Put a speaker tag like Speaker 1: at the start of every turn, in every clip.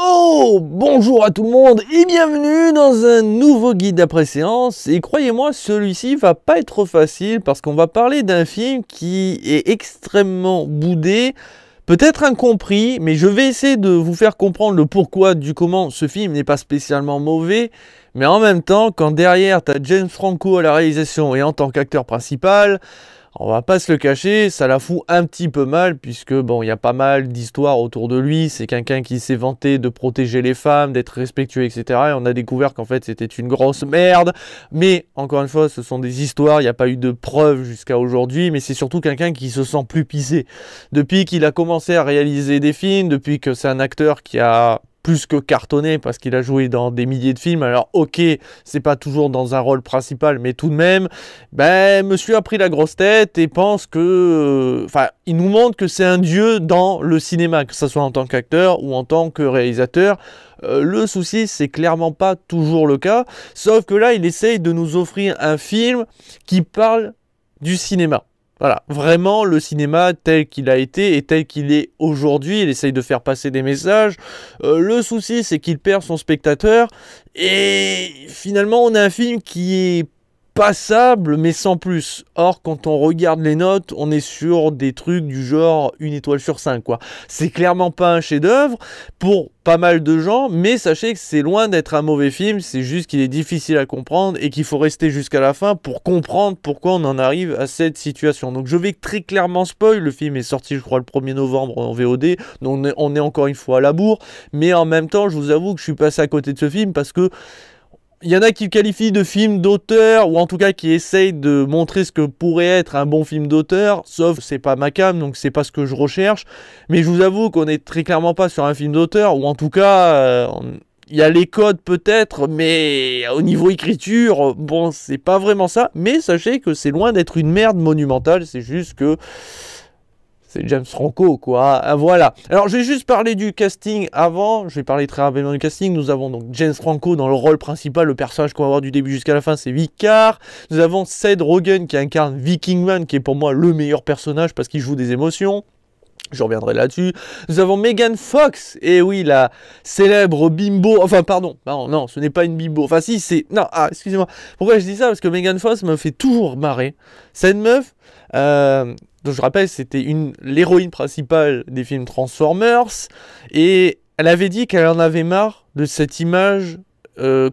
Speaker 1: Oh, bonjour à tout le monde et bienvenue dans un nouveau guide d'après-séance. Et croyez-moi, celui-ci va pas être facile parce qu'on va parler d'un film qui est extrêmement boudé, peut-être incompris, mais je vais essayer de vous faire comprendre le pourquoi du comment ce film n'est pas spécialement mauvais. Mais en même temps, quand derrière tu as James Franco à la réalisation et en tant qu'acteur principal, on va pas se le cacher, ça la fout un petit peu mal puisque bon, il y a pas mal d'histoires autour de lui. C'est quelqu'un qui s'est vanté de protéger les femmes, d'être respectueux, etc. Et on a découvert qu'en fait c'était une grosse merde. Mais encore une fois, ce sont des histoires, il n'y a pas eu de preuves jusqu'à aujourd'hui. Mais c'est surtout quelqu'un qui se sent plus pissé. Depuis qu'il a commencé à réaliser des films, depuis que c'est un acteur qui a plus que cartonné parce qu'il a joué dans des milliers de films. Alors ok, c'est pas toujours dans un rôle principal, mais tout de même, ben, monsieur a pris la grosse tête et pense que... Enfin, il nous montre que c'est un dieu dans le cinéma, que ce soit en tant qu'acteur ou en tant que réalisateur. Le souci, c'est clairement pas toujours le cas, sauf que là, il essaye de nous offrir un film qui parle du cinéma. Voilà, vraiment le cinéma tel qu'il a été et tel qu'il est aujourd'hui, il essaye de faire passer des messages. Le souci, c'est qu'il perd son spectateur et finalement, on a un film qui est passable mais sans plus. Or quand on regarde les notes, on est sur des trucs du genre 1 étoile sur 5 quoi. C'est clairement pas un chef-d'œuvre pour pas mal de gens, mais sachez que c'est loin d'être un mauvais film, c'est juste qu'il est difficile à comprendre et qu'il faut rester jusqu'à la fin pour comprendre pourquoi on en arrive à cette situation. Donc je vais très clairement spoil, le film est sorti je crois le 1er novembre en VOD, donc on est encore une fois à la bourre, mais en même temps je vous avoue que je suis passé à côté de ce film parce que il y en a qui le qualifient de film d'auteur, ou en tout cas qui essayent de montrer ce que pourrait être un bon film d'auteur, sauf c'est pas ma cam, donc c'est pas ce que je recherche. Mais je vous avoue qu'on est très clairement pas sur un film d'auteur, ou en tout cas, il y a les codes peut-être, mais au niveau écriture, bon, c'est pas vraiment ça. Mais sachez que c'est loin d'être une merde monumentale, c'est juste que... c'est James Franco, quoi. Voilà. Alors, je vais juste parler du casting avant. Je vais parler très rapidement du casting. Nous avons donc James Franco dans le rôle principal. Le personnage qu'on va voir du début jusqu'à la fin, c'est Vicar. Nous avons Seth Rogen qui incarne Vikingman, qui est pour moi le meilleur personnage parce qu'il joue des émotions. Je reviendrai là-dessus. Nous avons Megan Fox, et oui, la célèbre bimbo. Enfin, pardon, non, ce n'est pas une bimbo. Enfin, si, c'est... Non, excusez-moi. Pourquoi je dis ça? Parce que Megan Fox me fait toujours marrer. Cette meuf, donc je rappelle, c'était l'héroïne principale des films Transformers, et elle avait dit qu'elle en avait marre de cette image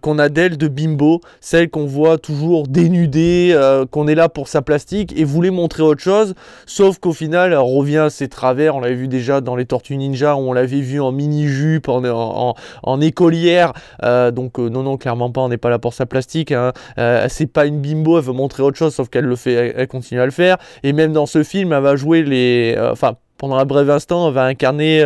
Speaker 1: qu'on a d'elle de bimbo, celle qu'on voit toujours dénudée, qu'on est là pour sa plastique, et voulait montrer autre chose, sauf qu'au final elle revient à ses travers. On l'avait vu déjà dans les Tortues Ninja, où on l'avait vu en mini-jupe, en écolière, donc non, clairement pas, on n'est pas là pour sa plastique, hein. C'est pas une bimbo, elle veut montrer autre chose, sauf qu'elle le fait, elle continue à le faire, et même dans ce film elle va jouer pendant un bref instant, elle va incarner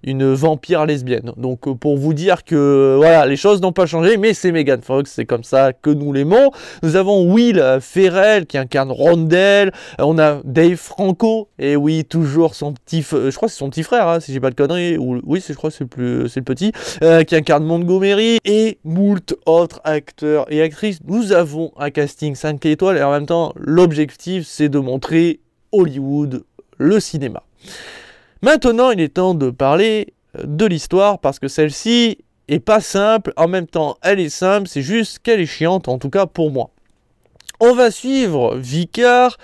Speaker 1: une vampire lesbienne. Donc pour vous dire que voilà, les choses n'ont pas changé, mais c'est Megan Fox, c'est comme ça que nous l'aimons. Nous avons Will Ferrell qui incarne Rondell. On a Dave Franco, et oui, toujours son petit... je crois que c'est son petit frère, hein, si j'ai pas de conneries. Ou, oui, je crois que c'est le petit, qui incarne Montgomery, et moult autres acteurs et actrices. Nous avons un casting 5 étoiles, et en même temps, l'objectif, c'est de montrer Hollywood, le cinéma. Maintenant, il est temps de parler de l'histoire, parce que celle-ci est pas simple, en même temps elle est simple, c'est juste qu'elle est chiante, en tout cas pour moi. On va suivre Vicar,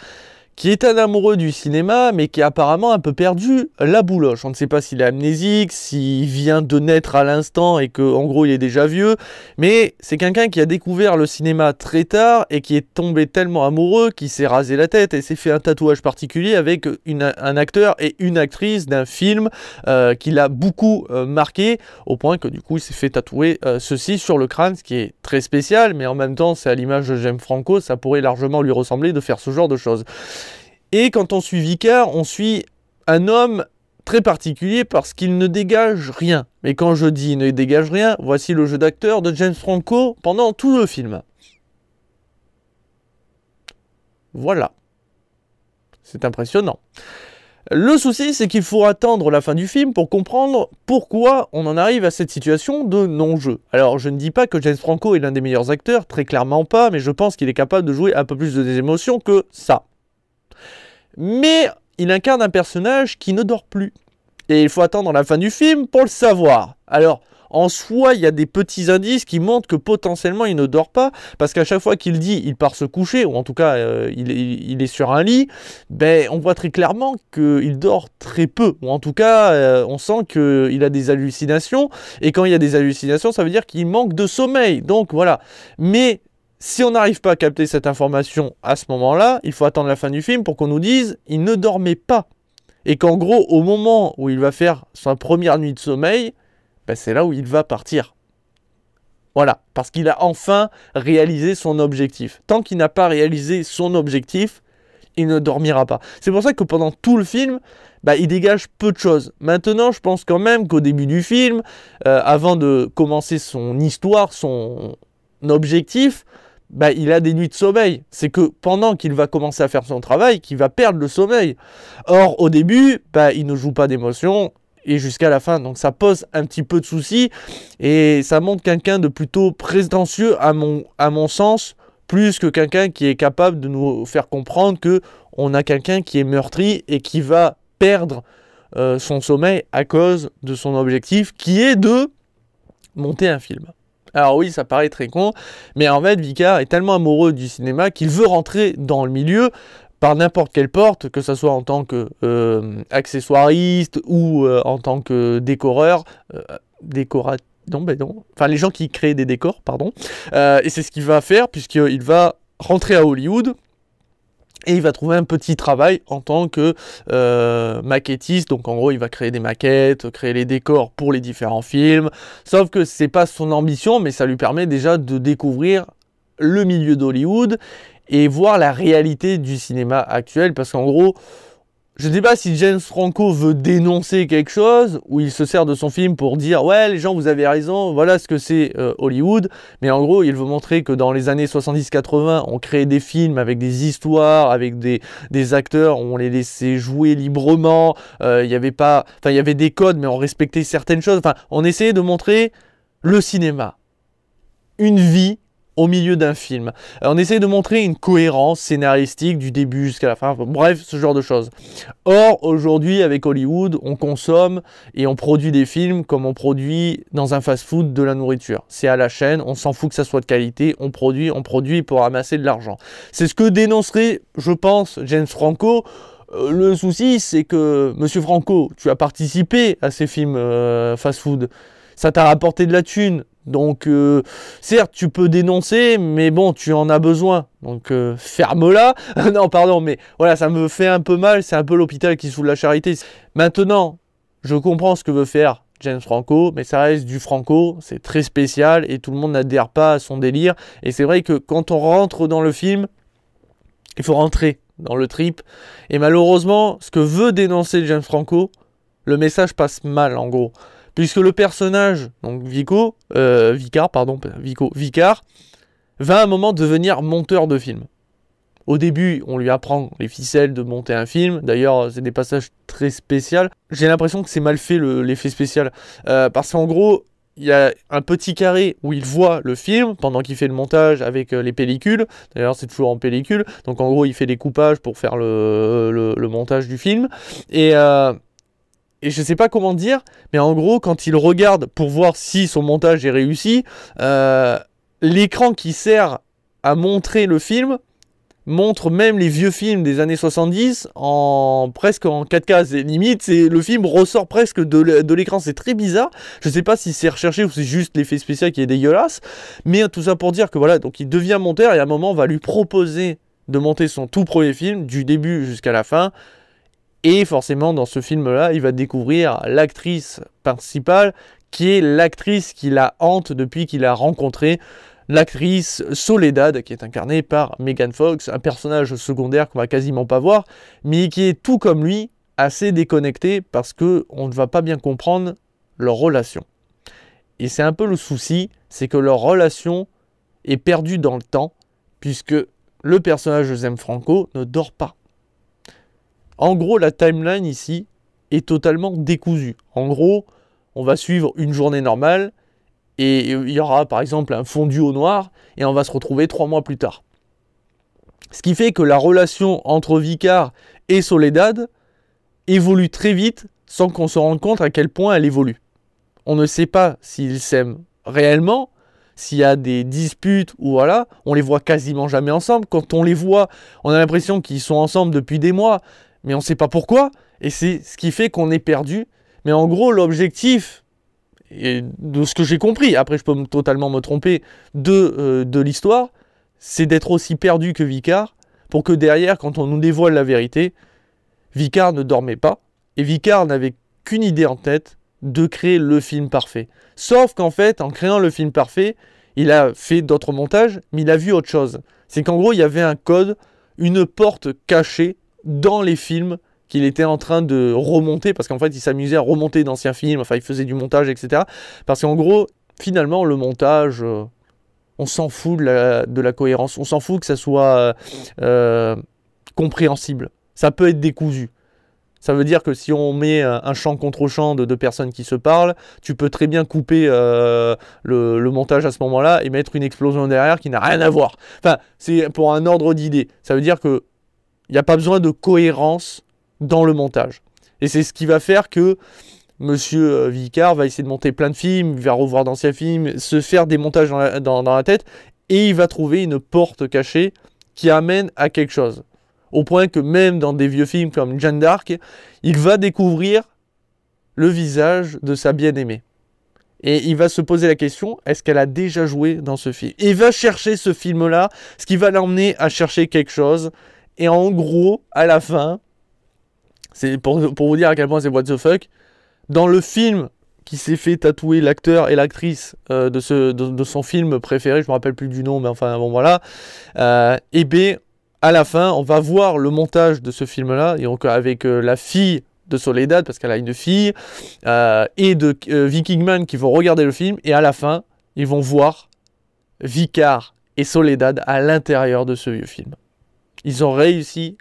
Speaker 1: qui est un amoureux du cinéma, mais qui a apparemment un peu perdu la bouloche. On ne sait pas s'il est amnésique, s'il vient de naître à l'instant et qu'en gros il est déjà vieux, mais c'est quelqu'un qui a découvert le cinéma très tard et qui est tombé tellement amoureux qu'il s'est rasé la tête et s'est fait un tatouage particulier avec un acteur et une actrice d'un film qui l'a beaucoup marqué, au point que du coup il s'est fait tatouer ceci sur le crâne, ce qui est très spécial, mais en même temps c'est à l'image de James Franco, ça pourrait largement lui ressembler de faire ce genre de choses. Et quand on suit Vicar, on suit un homme très particulier parce qu'il ne dégage rien. Mais quand je dis ne dégage rien, voici le jeu d'acteur de James Franco pendant tout le film. Voilà. C'est impressionnant. Le souci, c'est qu'il faut attendre la fin du film pour comprendre pourquoi on en arrive à cette situation de non-jeu. Alors, je ne dis pas que James Franco est l'un des meilleurs acteurs, très clairement pas, mais je pense qu'il est capable de jouer un peu plus de des émotions que ça. Mais il incarne un personnage qui ne dort plus. Et il faut attendre la fin du film pour le savoir. Alors, en soi, il y a des petits indices qui montrent que potentiellement il ne dort pas, parce qu'à chaque fois qu'il dit il part se coucher, ou en tout cas il est sur un lit, ben, on voit très clairement qu'il dort très peu, ou en tout cas on sent qu'il a des hallucinations, et quand il y a des hallucinations, ça veut dire qu'il manque de sommeil, donc voilà. Mais si on n'arrive pas à capter cette information à ce moment-là, il faut attendre la fin du film pour qu'on nous dise il ne dormait pas. Et qu'en gros, au moment où il va faire sa première nuit de sommeil, ben c'est là où il va partir. Voilà, parce qu'il a enfin réalisé son objectif. Tant qu'il n'a pas réalisé son objectif, il ne dormira pas. C'est pour ça que pendant tout le film, bah, il dégage peu de choses. Maintenant, je pense quand même qu'au début du film, avant de commencer son histoire, son objectif, bah, il a des nuits de sommeil. C'est que pendant qu'il va commencer à faire son travail, qu'il va perdre le sommeil. Or, au début, bah, il ne joue pas d'émotion et jusqu'à la fin. Donc ça pose un petit peu de soucis et ça montre quelqu'un de plutôt prétentieux à mon sens, plus que quelqu'un qui est capable de nous faire comprendre que on a quelqu'un qui est meurtri et qui va perdre son sommeil à cause de son objectif qui est de monter un film. Alors oui, ça paraît très con, mais en fait, Vicar est tellement amoureux du cinéma qu'il veut rentrer dans le milieu par n'importe quelle porte, que ce soit en tant que accessoiriste ou en tant que décoreur, enfin les gens qui créent des décors, pardon. Et c'est ce qu'il va faire puisqu'il va rentrer à Hollywood. Et il va trouver un petit travail en tant que maquettiste, donc en gros il va créer des maquettes, créer les décors pour les différents films, sauf que c'est pas son ambition, mais ça lui permet déjà de découvrir le milieu d'Hollywood et voir la réalité du cinéma actuel, parce qu'en gros, je ne sais pas si James Franco veut dénoncer quelque chose, ou il se sert de son film pour dire « Ouais, les gens, vous avez raison, voilà ce que c'est Hollywood », mais en gros, il veut montrer que dans les années 70-80, on créait des films avec des histoires, avec des acteurs, on les laissait jouer librement, il y avait des codes, mais on respectait certaines choses, enfin, on essayait de montrer le cinéma, une vie au milieu d'un film. On essaie de montrer une cohérence scénaristique du début jusqu'à la fin, bref, ce genre de choses. Or, aujourd'hui, avec Hollywood, on consomme et on produit des films comme on produit dans un fast-food de la nourriture. C'est à la chaîne, on s'en fout que ça soit de qualité, on produit pour amasser de l'argent. C'est ce que dénoncerait, je pense, James Franco. Le souci, c'est que, Monsieur Franco, tu as participé à ces films fast-food. Ça t'a rapporté de la thune. Donc, certes, tu peux dénoncer, mais bon, tu en as besoin. Donc, ferme-la. Non, pardon, mais voilà, ça me fait un peu mal. C'est un peu l'hôpital qui saoule la charité. Maintenant, je comprends ce que veut faire James Franco, mais ça reste du Franco. C'est très spécial et tout le monde n'adhère pas à son délire. Et c'est vrai que quand on rentre dans le film, il faut rentrer dans le trip. Et malheureusement, ce que veut dénoncer James Franco, le message passe mal, en gros. Puisque le personnage, donc Vicar, va à un moment devenir monteur de film. Au début, on lui apprend les ficelles de monter un film. D'ailleurs, c'est des passages très spéciaux. J'ai l'impression que c'est mal fait l'effet spécial. Parce qu'en gros, il y a un petit carré où il voit le film pendant qu'il fait le montage avec les pellicules. D'ailleurs, c'est toujours en pellicule. Donc en gros, il fait des coupages pour faire le montage du film. Et je ne sais pas comment dire, mais en gros, quand il regarde pour voir si son montage est réussi, l'écran qui sert à montrer le film montre même les vieux films des années 70 presque en 4K. Limite, le film ressort presque de l'écran. C'est très bizarre. Je ne sais pas si c'est recherché ou c'est juste l'effet spécial qui est dégueulasse. Mais tout ça pour dire que voilà, donc il devient monteur et à un moment, on va lui proposer de monter son tout premier film, du début jusqu'à la fin. Et forcément, dans ce film-là, il va découvrir l'actrice principale, qui est l'actrice qui la hante depuis qu'il a rencontré, l'actrice Soledad, qui est incarnée par Megan Fox, un personnage secondaire qu'on va quasiment pas voir, mais qui est tout comme lui, assez déconnecté, parce qu'on ne va pas bien comprendre leur relation. Et c'est un peu le souci, c'est que leur relation est perdue dans le temps, puisque le personnage de James Franco ne dort pas. En gros, la timeline ici est totalement décousue. En gros, on va suivre une journée normale et il y aura par exemple un fondu au noir et on va se retrouver 3 mois plus tard. Ce qui fait que la relation entre Vicar et Soledad évolue très vite sans qu'on se rende compte à quel point elle évolue. on ne sait pas s'ils s'aiment réellement, s'il y a des disputes ou voilà, on les voit quasiment jamais ensemble. Quand on les voit, on a l'impression qu'ils sont ensemble depuis des mois, mais on ne sait pas pourquoi. Et c'est ce qui fait qu'on est perdu. Mais en gros, l'objectif, et de ce que j'ai compris, après je peux totalement me tromper, de l'histoire, c'est d'être aussi perdu que Vicar, pour que derrière, quand on nous dévoile la vérité, Vicar ne dormait pas, et Vicar n'avait qu'une idée en tête, de créer le film parfait. Sauf qu'en fait, en créant le film parfait, il a fait d'autres montages, mais il a vu autre chose. C'est qu'en gros, il y avait un code, une porte cachée dans les films qu'il était en train de remonter, parce qu'en fait, il s'amusait à remonter d'anciens films, enfin, il faisait du montage, etc. Parce qu'en gros, finalement, le montage, on s'en fout de la cohérence, on s'en fout que ça soit compréhensible. Ça peut être décousu. Ça veut dire que si on met un chant contre chant de deux personnes qui se parlent, tu peux très bien couper le montage à ce moment-là et mettre une explosion derrière qui n'a rien à voir. Enfin, c'est pour un ordre d'idée. Ça veut dire qu'il n'y a pas besoin de cohérence dans le montage. Et c'est ce qui va faire que Monsieur Vicar va essayer de monter plein de films, il va revoir d'anciens films, se faire des montages dans la tête, et il va trouver une porte cachée qui amène à quelque chose. Au point que même dans des vieux films comme Jeanne d'Arc, il va découvrir le visage de sa bien-aimée. Et il va se poser la question, est-ce qu'elle a déjà joué dans ce film? Et il va chercher ce film-là, ce qui va l'emmener à chercher quelque chose. Et en gros, à la fin, c'est pour vous dire à quel point c'est what the fuck, dans le film qui s'est fait tatouer l'acteur et l'actrice de son film préféré, je me rappelle plus du nom, mais enfin bon voilà, et bien à la fin, on va voir le montage de ce film-là, et donc avec la fille de Soledad, parce qu'elle a une fille, et de Vicky Kingman qui vont regarder le film, et à la fin, ils vont voir Vicar et Soledad à l'intérieur de ce vieux film. Ils ont réussi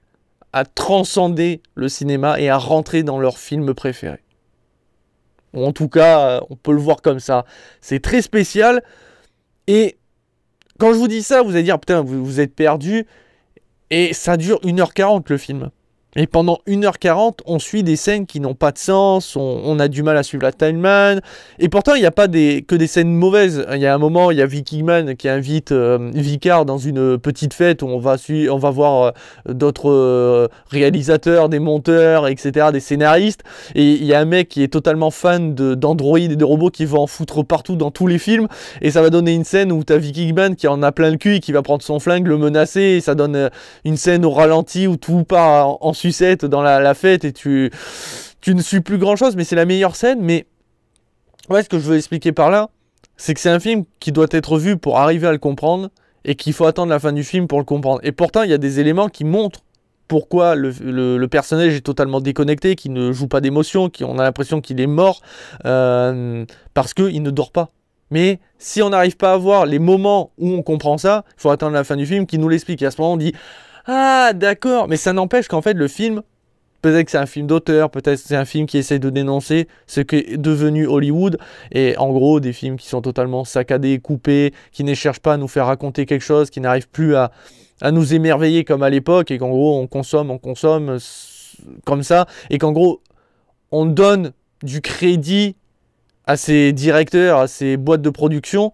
Speaker 1: à transcender le cinéma et à rentrer dans leur film préféré. Ou en tout cas, on peut le voir comme ça. C'est très spécial, et quand je vous dis ça, vous allez dire, putain, vous êtes perdu. Et ça dure 1h40 le film. Et pendant 1h40, on suit des scènes qui n'ont pas de sens, on a du mal à suivre la timeline. Et pourtant, il n'y a pas que des scènes mauvaises. Il y a un moment, il y a Vicky Kingman qui invite Vicar dans une petite fête où on va voir d'autres réalisateurs, des monteurs, etc., des scénaristes. Et il y a un mec qui est totalement fan d'Android et de robots qui va en foutre partout dans tous les films. Et ça va donner une scène où tu as Vicky Kingman qui en a plein le cul et qui va prendre son flingue, le menacer. Et ça donne une scène au ralenti où tout part en sucette dans la fête et tu ne suis plus grand chose, mais c'est la meilleure scène. Mais ouais, ce que je veux expliquer par là, c'est que c'est un film qui doit être vu pour arriver à le comprendre et qu'il faut attendre la fin du film pour le comprendre. Et pourtant, il y a des éléments qui montrent pourquoi le personnage est totalement déconnecté, qu'il ne joue pas d'émotion, qu'on a l'impression qu'il est mort parce qu'il ne dort pas. Mais si on n'arrive pas à voir les moments où on comprend ça, il faut attendre la fin du film qui nous l'explique. Et à ce moment, on dit « Ah, d'accord !» Mais ça n'empêche qu'en fait, le film, peut-être que c'est un film d'auteur, peut-être que c'est un film qui essaye de dénoncer ce qu'est devenu Hollywood. Et en gros, des films qui sont totalement saccadés, coupés, qui ne cherchent pas à nous faire raconter quelque chose, qui n'arrivent plus à nous émerveiller comme à l'époque, et qu'en gros, on consomme comme ça, et qu'en gros, on donne du crédit à ces directeurs, à ces boîtes de production,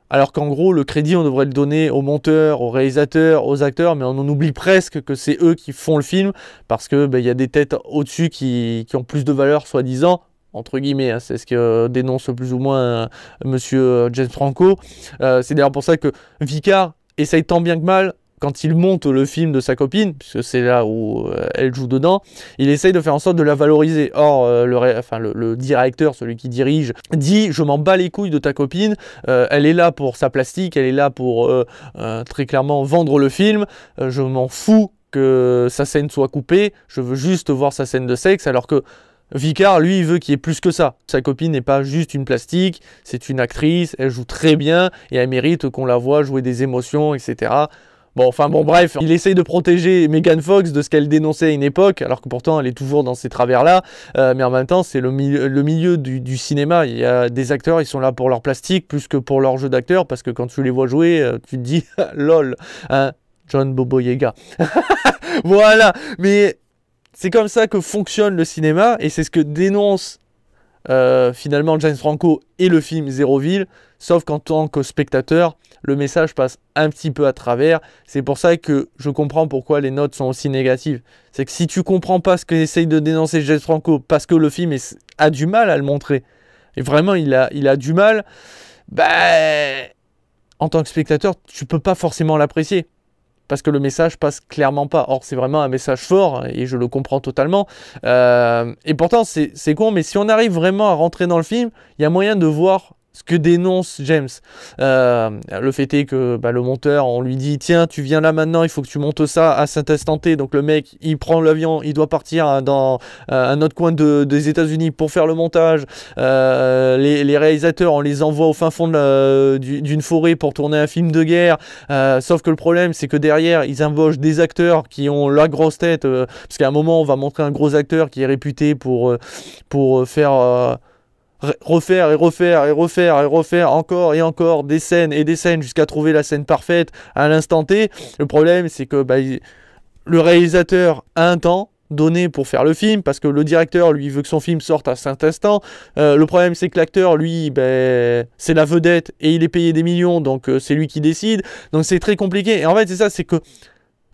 Speaker 1: alors qu'en gros, le crédit, on devrait le donner aux monteurs, aux réalisateurs, aux acteurs, mais on en oublie presque que c'est eux qui font le film, parce que y a des têtes au-dessus qui ont plus de valeur, soi-disant, entre guillemets, hein, c'est ce que dénonce plus ou moins monsieur James Franco. C'est d'ailleurs pour ça que Vicar essaye tant bien que mal, quand il monte le film de sa copine, puisque c'est là où elle joue dedans, il essaye de faire en sorte de la valoriser. Or, le directeur, celui qui dirige, dit « Je m'en bats les couilles de ta copine, elle est là pour sa plastique, elle est là pour très clairement vendre le film, je m'en fous que sa scène soit coupée, je veux juste voir sa scène de sexe, alors que Vicar, lui, il veut qu'il y ait plus que ça. Sa copine n'est pas juste une plastique, c'est une actrice, elle joue très bien, et elle mérite qu'on la voie jouer des émotions, etc. » Bon, bref, il essaye de protéger Megan Fox de ce qu'elle dénonçait à une époque, alors que pourtant elle est toujours dans ces travers-là, mais en même temps, c'est le milieu du cinéma. Il y a des acteurs, ils sont là pour leur plastique plus que pour leur jeu d'acteur, parce que quand tu les vois jouer, tu te dis « lol, hein, John Boboyega ». Voilà, mais c'est comme ça que fonctionne le cinéma, et c'est ce que dénonce finalement James Franco et le film Zéroville, sauf qu'en tant que spectateur, le message passe un petit peu à travers. C'est pour ça que je comprends pourquoi les notes sont aussi négatives. C'est que si tu comprends pas ce qu'essaye de dénoncer James Franco, parce que le film a du mal à le montrer, et vraiment il a du mal, bah, en tant que spectateur, tu peux pas forcément l'apprécier. Parce que le message passe clairement pas. Or, c'est vraiment un message fort, et je le comprends totalement. Et pourtant, c'est con, mais si on arrive vraiment à rentrer dans le film, il y a moyen de voir ce que dénonce James. Le fait est que le monteur, on lui dit, tiens, tu viens là maintenant, il faut que tu montes ça à cet instant T. Donc le mec, il prend l'avion, il doit partir dans un autre coin des États-Unis pour faire le montage. Les réalisateurs, on les envoie au fin fond d'une forêt pour tourner un film de guerre. Sauf que le problème, c'est que derrière, ils embauchent des acteurs qui ont la grosse tête. Parce qu'à un moment, on va montrer un gros acteur qui est réputé pour faire... refaire et refaire et refaire et refaire encore et encore des scènes et des scènes jusqu'à trouver la scène parfaite à l'instant T. Le problème, c'est que le réalisateur a un temps donné pour faire le film, parce que le directeur, lui, veut que son film sorte à cet instant. Le problème, c'est que l'acteur, lui, c'est la vedette et il est payé des millions, donc c'est lui qui décide. Donc c'est très compliqué. Et en fait, c'est ça, c'est que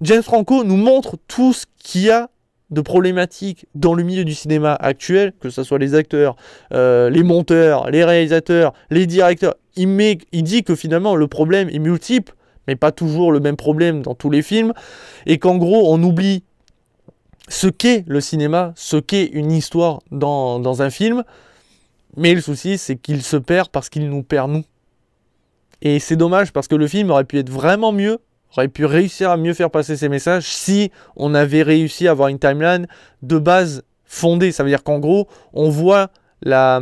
Speaker 1: James Franco nous montre tout ce qu'il y a de problématiques dans le milieu du cinéma actuel, que ce soit les acteurs, les monteurs, les réalisateurs, les directeurs. Il dit que finalement le problème est multiple, mais pas toujours le même problème dans tous les films, et qu'en gros on oublie ce qu'est le cinéma, ce qu'est une histoire dans un film, mais le souci c'est qu'il se perd parce qu'il nous perd nous. Et c'est dommage parce que le film aurait pu être vraiment mieux, aurait pu réussir à mieux faire passer ses messages si on avait réussi à avoir une timeline de base fondée. Ça veut dire qu'en gros, on voit la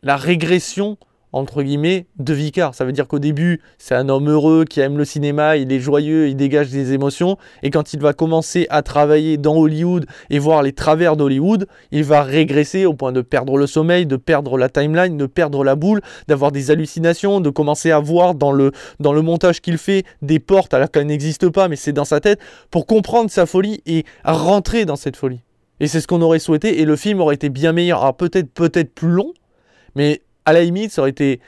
Speaker 1: régression, entre guillemets, de Vicar. Ça veut dire qu'au début, c'est un homme heureux qui aime le cinéma, il est joyeux, il dégage des émotions. Et quand il va commencer à travailler dans Hollywood et voir les travers d'Hollywood, il va régresser au point de perdre le sommeil, de perdre la timeline, de perdre la boule, d'avoir des hallucinations, de commencer à voir dans le montage qu'il fait des portes alors qu'elles n'existent pas, mais c'est dans sa tête, pour comprendre sa folie et rentrer dans cette folie. Et c'est ce qu'on aurait souhaité, et le film aurait été bien meilleur. Alors peut-être plus long, mais à la limite, ça aurait été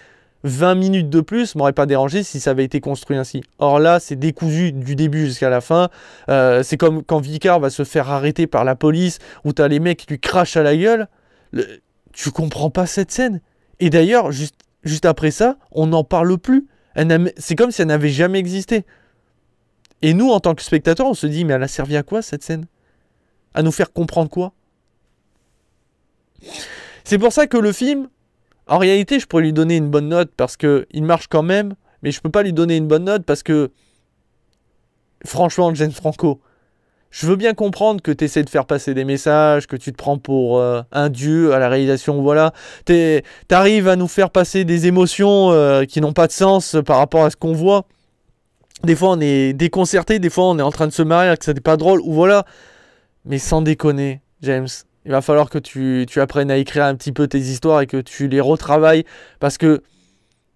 Speaker 1: 20 minutes de plus, m'aurait pas dérangé si ça avait été construit ainsi. Or là, c'est décousu du début jusqu'à la fin. C'est comme quand Vicar va se faire arrêter par la police, où tu as les mecs qui lui crachent à la gueule. Tu comprends pas cette scène. Et d'ailleurs, juste après ça, on n'en parle plus. C'est comme si elle n'avait jamais existé. Et nous, en tant que spectateurs, on se dit, mais elle a servi à quoi cette scène? À nous faire comprendre quoi? C'est pour ça que le film... En réalité, je pourrais lui donner une bonne note parce qu'il marche quand même, mais je peux pas lui donner une bonne note parce que, franchement, James Franco, je veux bien comprendre que tu essaies de faire passer des messages, que tu te prends pour un dieu à la réalisation, voilà. T'arrives à nous faire passer des émotions qui n'ont pas de sens par rapport à ce qu'on voit. Des fois, on est déconcerté, des fois, on est en train de se marrer, que ça n'est pas drôle, ou voilà. Mais sans déconner, James... Il va falloir que tu apprennes à écrire un petit peu tes histoires et que tu les retravailles. Parce que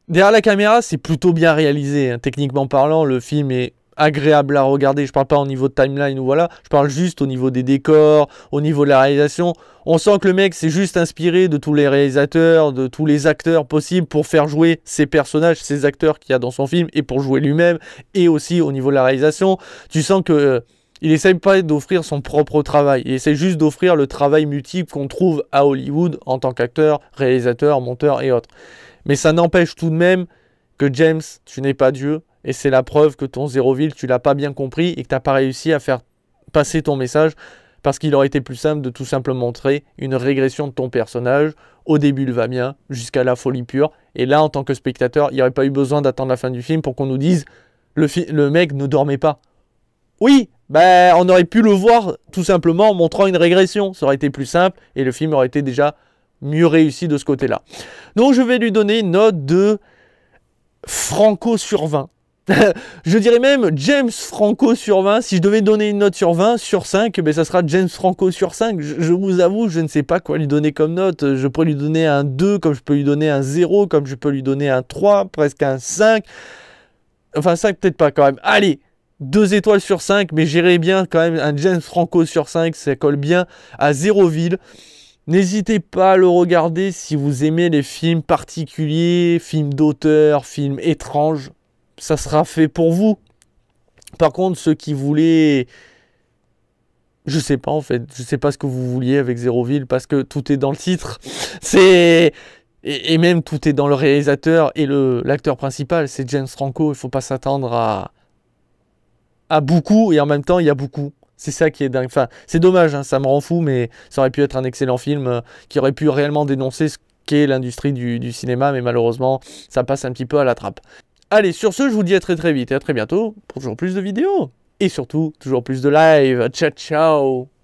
Speaker 1: derrière la caméra, c'est plutôt bien réalisé. Hein. Techniquement parlant, le film est agréable à regarder. Je parle pas au niveau de timeline ou voilà. Je parle juste au niveau des décors, au niveau de la réalisation. On sent que le mec s'est juste inspiré de tous les réalisateurs, de tous les acteurs possibles pour faire jouer ses personnages, ses acteurs qu'il y a dans son film et pour jouer lui-même. Et aussi au niveau de la réalisation, tu sens que... il essaye pas d'offrir son propre travail, il essaye juste d'offrir le travail multiple qu'on trouve à Hollywood en tant qu'acteur, réalisateur, monteur et autres. Mais ça n'empêche tout de même que James, tu n'es pas Dieu, et c'est la preuve que ton Zéroville, tu l'as pas bien compris et que tu n'as pas réussi à faire passer ton message, parce qu'il aurait été plus simple de tout simplement montrer une régression de ton personnage. Au début, il va bien, jusqu'à la folie pure, et là, en tant que spectateur, il n'y aurait pas eu besoin d'attendre la fin du film pour qu'on nous dise le mec ne dormait pas. Oui, on aurait pu le voir tout simplement en montrant une régression. Ça aurait été plus simple et le film aurait été déjà mieux réussi de ce côté-là. Donc je vais lui donner une note de Franco sur 20. Je dirais même James Franco sur 20. Si je devais donner une note sur 20, sur 5, ça sera James Franco sur 5. Je vous avoue, je ne sais pas quoi lui donner comme note. Je pourrais lui donner un 2, comme je peux lui donner un 0, comme je peux lui donner un 3, presque un 5. Enfin 5 peut-être pas quand même. Allez, 2 étoiles sur 5, mais j'irais bien quand même un James Franco sur 5, ça colle bien à Zéroville. N'hésitez pas à le regarder si vous aimez les films particuliers, films d'auteur, films étranges. Ça sera fait pour vous. Par contre, ceux qui voulaient... Je sais pas en fait, je sais pas ce que vous vouliez avec Zéroville parce que tout est dans le titre. C'est... Et même tout est dans le réalisateur et l'acteur principal, c'est James Franco. Il faut pas s'attendre à beaucoup et en même temps il y a beaucoup. C'est ça qui est dingue. Enfin, c'est dommage, hein, ça me rend fou, mais ça aurait pu être un excellent film qui aurait pu réellement dénoncer ce qu'est l'industrie du cinéma, mais malheureusement, ça passe un petit peu à la trappe. Allez, sur ce, je vous dis à très très vite et à très bientôt pour toujours plus de vidéos. Et surtout, toujours plus de live. Ciao, ciao!